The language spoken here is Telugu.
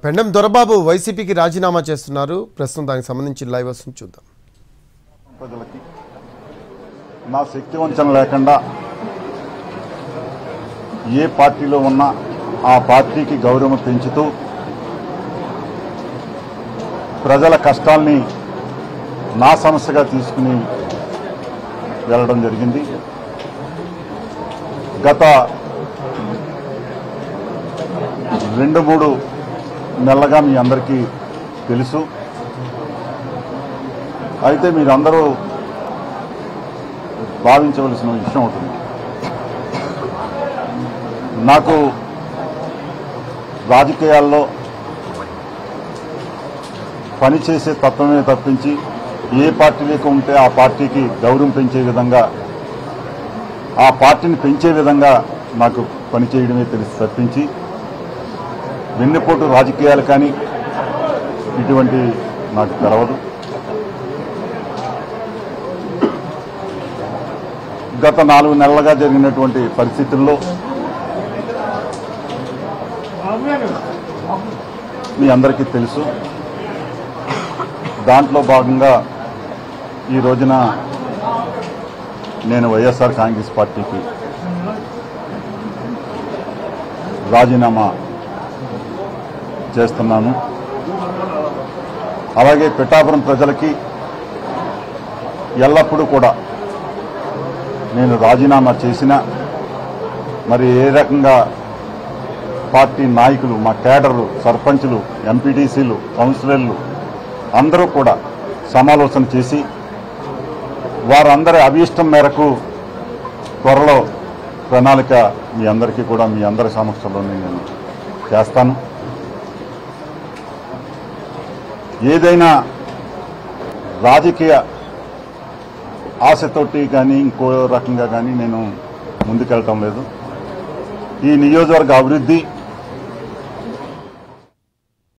పెండం దొరబాబు వైసీపీకి రాజీనామా చేస్తున్నారు. ప్రస్తుతం దానికి సంబంధించి లైవ్ వస్తుంది, చూద్దాం. ప్రజలకి నా శక్తి వంచన లేకుండా ఏ పార్టీలో ఉన్నా ఆ పార్టీకి గౌరవం పెంచుతూ ప్రజల కష్టాల్ని నా సమస్యగా తీసుకుని వెళ్ళడం జరిగింది. గత 2-3 నెలలుగా మీ అందరికీ తెలుసు. అయితే మీరందరూ భావించవలసిన విషయం ఉంటుంది. నాకు రాజకీయాల్లో పనిచేసే తత్వమే తప్పించి ఏ పార్టీలోకి ఉంటే ఆ పార్టీకి గౌరవం పెంచే విధంగా, ఆ పార్టీని పెంచే విధంగా నాకు పనిచేయడమే తెలిసి తప్పించి వెన్నుపోటు రాజకీయాలు కానీ ఇటువంటి నాకు తెలవదు. గత 4 నెలలుగా జరిగినటువంటి పరిస్థితుల్లో మీ అందరికీ తెలుసు. దాంట్లో భాగంగా ఈ రోజున నేను వైఎస్ఆర్ కాంగ్రెస్ పార్టీకి రాజీనామా చేస్తున్నాను. అలాగే పిఠాపురం ప్రజలకి ఎల్లప్పుడూ కూడా నేను రాజీనామా చేసినా మరి ఏ రకంగా పార్టీ నాయకులు, మా కేడర్లు, సర్పంచులు, ఎంపీటీసీలు, కౌన్సిలర్లు అందరూ కూడా సమాలోచన చేసి వారందరి అభీష్టం మేరకు త్వరలో ప్రణాళిక మీ అందరికీ కూడా మీ అందరి సమక్షంలో నేను చేస్తాను. ఏదైనా రాజకీయ ఆశతోటి కానీ ఇంకో రకంగా కానీ నేను ముందుకెళ్ళటం లేదు. ఈ నియోజకవర్గ అభివృద్ధి